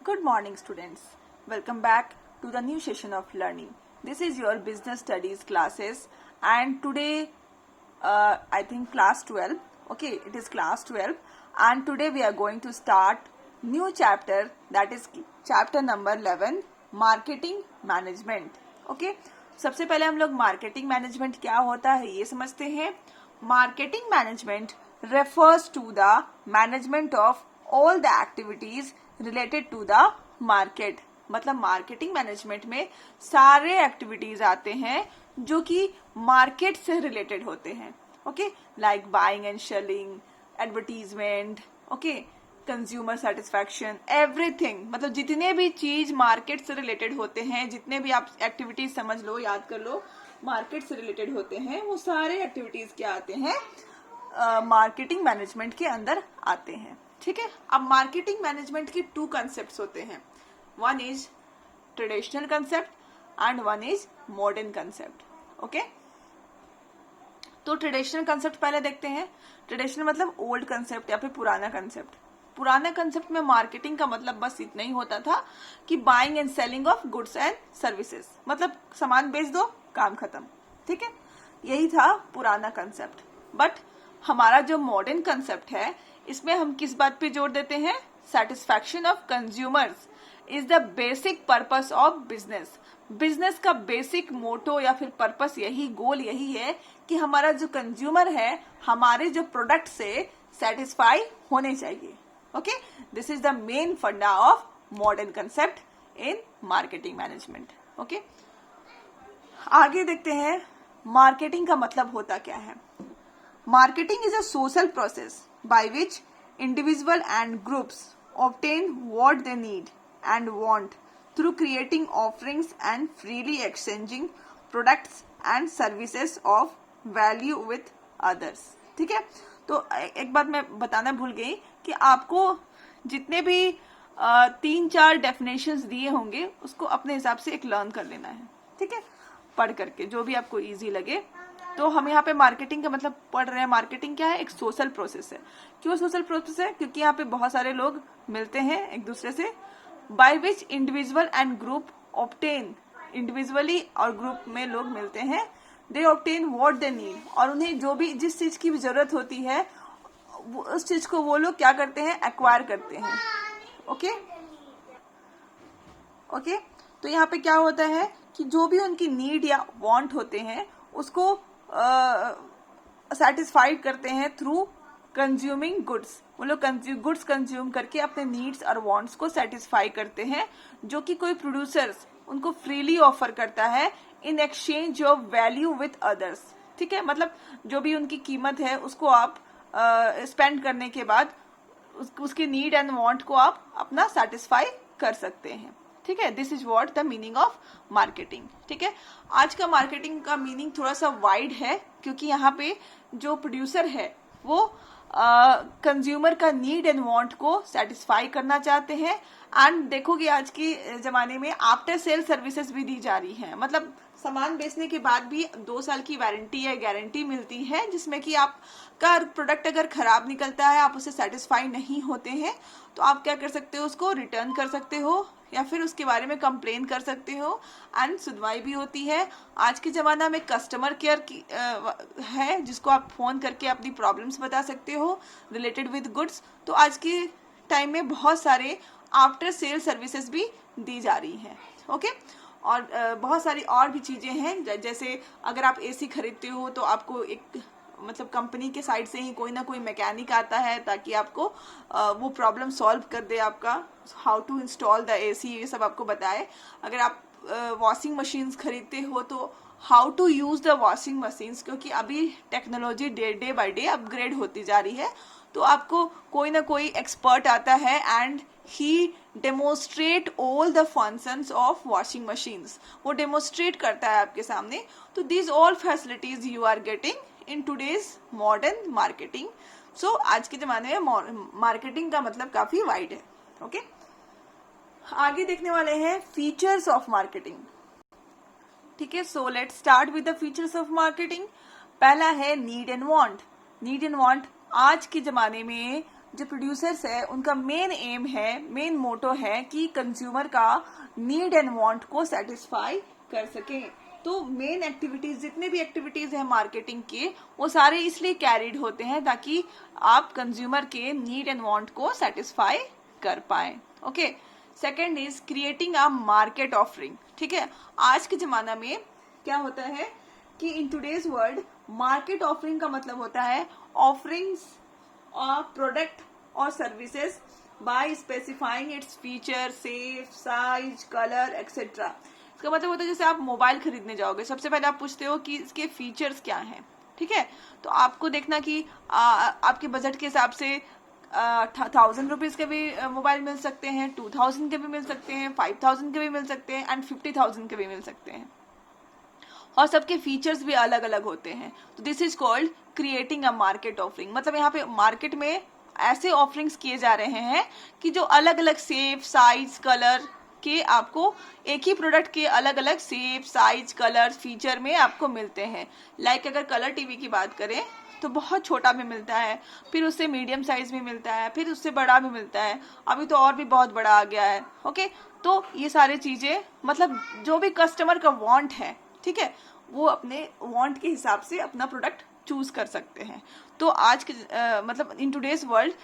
Good morning, students. Welcome back to the new session of learning. This is your business studies classes, and today I think class 12. Okay, it is class 12, and today we are going to start new chapter, that is chapter number 11, marketing management. Okay, सबसे पहले हम लोग marketing management क्या होता है ये समझते हैं. Marketing management refers to the management of all the activities related to the market. मतलब मार्केटिंग मैनेजमेंट में सारे एक्टिविटीज आते हैं जो कि मार्केट से रिलेटेड होते हैं. Okay, like buying and selling, advertisement, okay, consumer satisfaction, everything. मतलब जितने भी चीज मार्केट से रिलेटेड होते हैं, जितने भी आप एक्टिविटीज समझ लो, याद कर लो, मार्केट से रिलेटेड होते हैं, वो सारे एक्टिविटीज क्या आते हैं, मार्केटिंग मैनेजमेंट के अंदर आते हैं. ठीक है. अब मार्केटिंग मैनेजमेंट के टू कंसेप्ट होते हैं. One is traditional concept and one is modern concept. Okay, तो ट्रेडिशनल कंसेप्ट पहले देखते हैं. ट्रेडिशनल मतलब ओल्ड कंसेप्ट या फिर पुराना कंसेप्ट. पुराना कंसेप्ट में मार्केटिंग का मतलब बस इतना ही होता था कि buying and selling of goods and services. मतलब सामान बेच दो, काम खत्म. ठीक है, यही था पुराना कंसेप्ट. बट हमारा जो मॉडर्न कंसेप्ट है, इसमें हम किस बात पे जोर देते हैं? Satisfaction of consumers is the basic purpose of business. Business का बेसिक मोटो या फिर पर्पस यही, गोल यही है कि हमारा जो कंज्यूमर है हमारे जो प्रोडक्ट से सेटिस्फाई होने चाहिए. Okay, this is the main funda of modern concept in marketing management. Okay, आगे देखते हैं मार्केटिंग का मतलब होता क्या है. Marketing is a social process by which individual and groups obtain what they need and want through creating offerings and freely exchanging products and services of value with others. ठीक है. तो एक बात मैं बताना भूल गई कि आपको जितने भी 3-4 डेफिनेशंस दिए होंगे उसको अपने हिसाब से एक लर्न कर लेना है. ठीक है, पढ़ करके जो भी आपको इजी लगे. तो हम यहाँ पे मार्केटिंग का मतलब पढ़ रहे हैं. मार्केटिंग क्या है? एक सोशल प्रोसेस है. क्यों सोशल प्रोसेस है? क्योंकि यहाँ पे बहुत सारे लोग मिलते हैं एक दूसरे से. By which individual and group obtain, individually और ग्रुप में लोग मिलते हैं, दे ऑब्टेन व्हाट दे नीड. और उन्हें जो भी जिस चीज की भी जरूरत होती है उस चीज को वो लोग क्या करते हैं? एक्वायर करते हैं. ओके ओके, तो यहाँ पे क्या होता है कि जो भी उनकी नीड या वांट होते हैं उसको सेटिस्फाइड करते हैं थ्रू कंज्यूमिंग गुड्स. वो लोग गुड्स कंज्यूम करके अपने नीड्स और वांट्स को सेटिस्फाई करते हैं, जो कि कोई प्रोड्यूसर्स उनको फ्रीली ऑफर करता है in exchange of value with others. ठीक है, मतलब जो भी उनकी कीमत है उसको आप स्पेंड करने के बाद उसकी नीड एंड वांट को आप अपना सेटिस्फाई कर सकते हैं. ठीक है, this is what the meaning of marketing. ठीक है, आज का मार्केटिंग का मीनिंग थोड़ा सा वाइड है क्योंकि यहाँ पे जो प्रोड्यूसर है वो कंज्यूमर का नीड एंड वांट को सेटिस्फाई करना चाहते हैं. एंड देखोगे आज के जमाने में आफ्टर सेल सर्विसेज भी दी जा रही हैं. मतलब सामान बेचने के बाद भी 2 साल की वारंटी या गारंटी मिलती है, जिसमें कि आपका प्रोडक्ट अगर खराब निकलता है, आप उससे सेटिस्फाई नहीं होते हैं, तो आप क्या कर सकते हो? उसको रिटर्न कर सकते हो या फिर उसके बारे में कंप्लेन कर सकते हो एंड सुनवाई भी होती है. आज के ज़माना में कस्टमर केयर है जिसको आप फ़ोन करके अपनी प्रॉब्लम्स बता सकते हो रिलेटेड विद गुड्स. तो आज के टाइम में बहुत सारे आफ्टर सेल सर्विसेज भी दी जा रही हैं. ओके, और बहुत सारी और भी चीज़ें हैं. जैसे अगर आप एसी खरीदते हो तो आपको एक मतलब कंपनी के साइड से ही कोई ना कोई मैकेनिक आता है ताकि आपको वो प्रॉब्लम सॉल्व कर दे, आपका how to install the AC, ये सब आपको बताए. अगर आप वॉशिंग मशीन्स खरीदते हो तो how to use the washing machines, क्योंकि अभी technology day by day upgrade होती जा रही है. तो आपको कोई ना कोई एक्सपर्ट आता है and he demonstrate all the functions of washing machines. वो डेमोन्स्ट्रेट करता है आपके सामने. तो these all facilities you are getting in today's modern marketing. So आज के जमाने में मार्केटिंग का मतलब काफी वाइड है. ओके, आगे देखने वाले हैं फीचर्स ऑफ मार्केटिंग. ठीक है, so let's start with the features of marketing. पहला है need and want. Need and want आज के जमाने में जो प्रोड्यूसर्स है उनका मेन एम है, मेन मोटो है कि कंज्यूमर का नीड एंड वांट को सेटिस्फाई कर सके। तो मेन एक्टिविटीज, जितने भी एक्टिविटीज है मार्केटिंग के, वो सारे इसलिए कैरिड होते हैं ताकि आप कंज्यूमर के नीड एंड वांट को सेटिस्फाई कर पाए। Okay, second is creating a market offering. ठीक है, आज के जमाना में क्या होता है कि इन टूडेज वर्ल्ड मार्केट ऑफरिंग का मतलब होता है ऑफरिंग्स प्रोडक्ट और services by specifying its feature, shape, size, colour etcetera. इसका मतलब होता है जैसे आप मोबाइल खरीदने जाओगे, सबसे पहले आप पूछते हो कि इसके फीचर्स क्या हैं। ठीक है, तो आपको देखना कि आपके बजट के हिसाब से 1000 रुपीज के भी मोबाइल मिल सकते हैं, 2000 के भी मिल सकते हैं, 5000 के भी मिल सकते हैं एंड 50,000 के भी मिल सकते हैं, और सबके फीचर्स भी अलग अलग होते हैं। तो this is called creating a market offering. मतलब यहाँ पे मार्केट में ऐसे ऑफरिंग्स किए जा रहे हैं कि जो अलग अलग शेप, साइज, कलर के आपको एक ही प्रोडक्ट के अलग अलग शेप, साइज, कलर, फीचर में आपको मिलते हैं। लाइक अगर कलर टीवी की बात करें तो बहुत छोटा भी मिलता है, फिर उससे मीडियम साइज भी मिलता है, फिर उससे बड़ा भी मिलता है, अभी तो और भी बहुत बड़ा आ गया है। ओके, तो ये सारी चीजें मतलब जो भी कस्टमर का वांट है, ठीक है, वो अपने वांट के हिसाब से अपना प्रोडक्ट चूज कर सकते हैं। तो आज के मतलब in today's world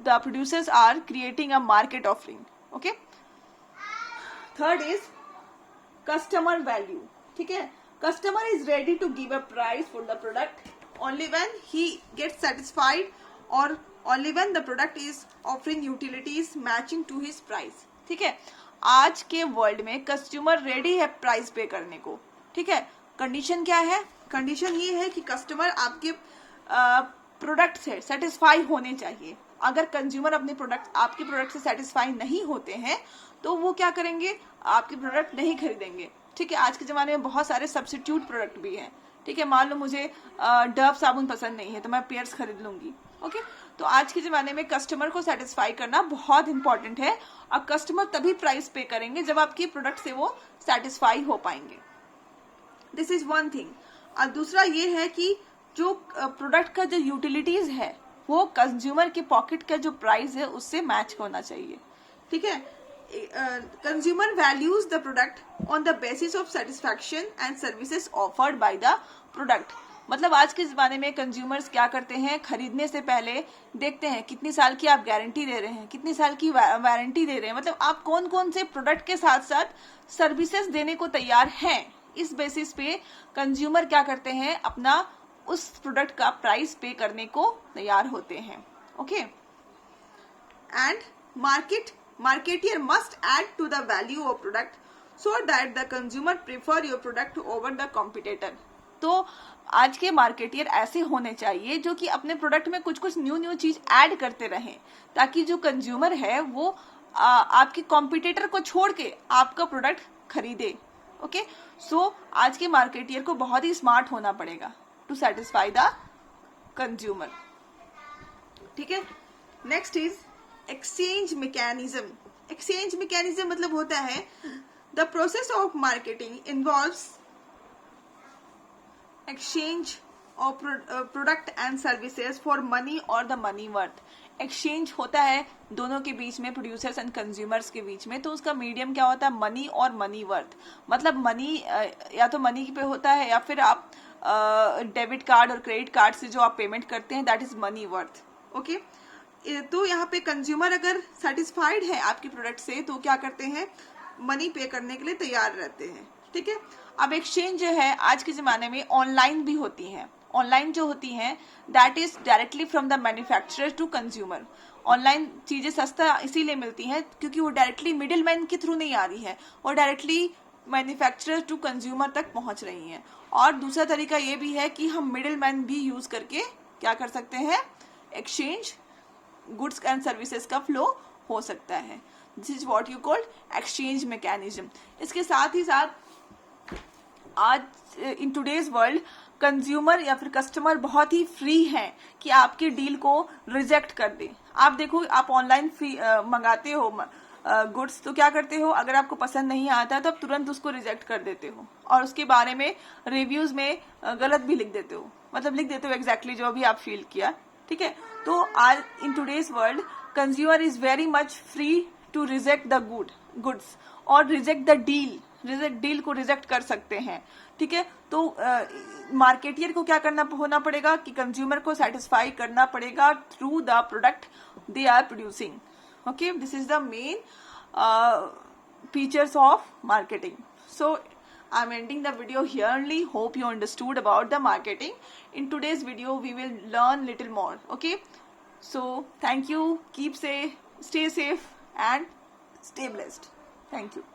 the producers are creating a market offering. Okay, third is customer value. ठीक है, customer is ready to give a price for the product only when he gets satisfied or only when the product is offering utilities matching to his price। ठीक है, आज के world में customer ready है price पे करने को। ठीक है, कंडीशन क्या है? कंडीशन ये है कि कस्टमर आपके प्रोडक्ट से सेटिस्फाई होने चाहिए। अगर कंज्यूमर अपने प्रोडक्ट आपके प्रोडक्ट से सेटिस्फाई नहीं होते हैं तो वो क्या करेंगे? आपके प्रोडक्ट नहीं खरीदेंगे। ठीक है, आज के जमाने में बहुत सारे सब्स्टिट्यूट प्रोडक्ट भी हैं। ठीक है, मान लो मुझे डव साबुन पसंद नहीं है तो मैं पियर्स खरीद लूंगी। ओके, तो आज के जमाने में कस्टमर को सेटिस्फाई करना बहुत इंपॉर्टेंट है, और कस्टमर तभी प्राइस पे करेंगे जब आपके प्रोडक्ट से वो सेटिस्फाई हो पाएंगे। This is one thing. और दूसरा ये है कि जो प्रोडक्ट का जो यूटिलिटीज है वो कंज्यूमर के पॉकेट का जो प्राइस है उससे मैच होना चाहिए। ठीक है, consumer values the product on the basis of satisfaction and services offered by the product. मतलब आज के जमाने में कंज्यूमर्स क्या करते हैं? खरीदने से पहले देखते हैं कितनी साल की आप गारंटी दे रहे हैं, कितनी साल की वारंटी दे रहे हैं, मतलब आप कौन कौन से प्रोडक्ट के साथ साथ सर्विसेज देने को तैयार हैं। इस बेसिस पे कंज्यूमर क्या करते हैं? अपना उस प्रोडक्ट का प्राइस पे करने को तैयार होते हैं। Okay, and marketeer must add to the value of product so that the consumer prefer your product over the competitor। तो आज के मार्केटियर ऐसे होने चाहिए जो कि अपने प्रोडक्ट में कुछ कुछ न्यू चीज ऐड करते रहें, ताकि जो कंज्यूमर है वो आपके कॉम्पिटिटर को छोड़ के आपका प्रोडक्ट खरीदे। ओके, सो आज के मार्केटियर को बहुत ही स्मार्ट होना पड़ेगा टू सेटिस्फाई द कंज्यूमर। ठीक है, next is exchange mechanism. Exchange mechanism मतलब होता है the process of marketing involves exchange of product and services for money और द मनी वर्थ। एक्सचेंज होता है दोनों के बीच में, प्रोड्यूसर्स एंड कंज्यूमर्स के बीच में, तो उसका मीडियम क्या होता है? मनी और मनी वर्थ। मतलब मनी या तो मनी पे होता है या फिर आप डेबिट कार्ड और क्रेडिट कार्ड से जो आप पेमेंट करते हैं, that is money worth. Okay, तो यहाँ पे कंज्यूमर अगर सेटिस्फाइड है आपके प्रोडक्ट से तो क्या करते हैं? मनी पे करने के लिए तैयार रहते हैं। ठीक है, अब एक्सचेंज जो है आज के जमाने में ऑनलाइन भी होती हैं। ऑनलाइन जो होती हैं that is directly from the manufacturer to consumer. Online चीजें सस्ता इसीलिए मिलती हैं क्योंकि वो डायरेक्टली मिडिल मैन के थ्रू नहीं आ रही है, और डायरेक्टली मैन्युफैक्चरर टू कंज्यूमर तक पहुंच रही हैं। और दूसरा तरीका ये भी है कि हम मिडिल मैन भी यूज करके क्या कर सकते हैं? एक्सचेंज गुड्स एंड सर्विसेज का फ्लो हो सकता है। This is what you called exchange mechanism. इसके साथ ही साथ आज इन टूडेज वर्ल्ड कंज्यूमर या फिर कस्टमर बहुत ही फ्री हैं कि आपके डील को रिजेक्ट कर दे। आप देखो, आप ऑनलाइन मंगाते हो गुड्स तो क्या करते हो? अगर आपको पसंद नहीं आता तो आप तुरंत उसको रिजेक्ट कर देते हो, और उसके बारे में रिव्यूज में गलत भी लिख देते हो। मतलब लिख देते हो एग्जैक्टली जो अभी आप फील किया। ठीक है. तो आज in today's world consumer is very much free to reject the goods और रिजेक्ट द डील को रिजेक्ट कर सकते हैं. ठीक है. तो मार्केटियर को क्या होना पड़ेगा कि कंज्यूमर को सेटिस्फाई करना पड़ेगा through the product they are producing. Okay, this is the main features of marketing. So I'm ending the video here only. Hope you understood about the marketing. In today's video we will learn little more. Okay, so thank you. Keep safe, stay safe and stay blessed. Thank you.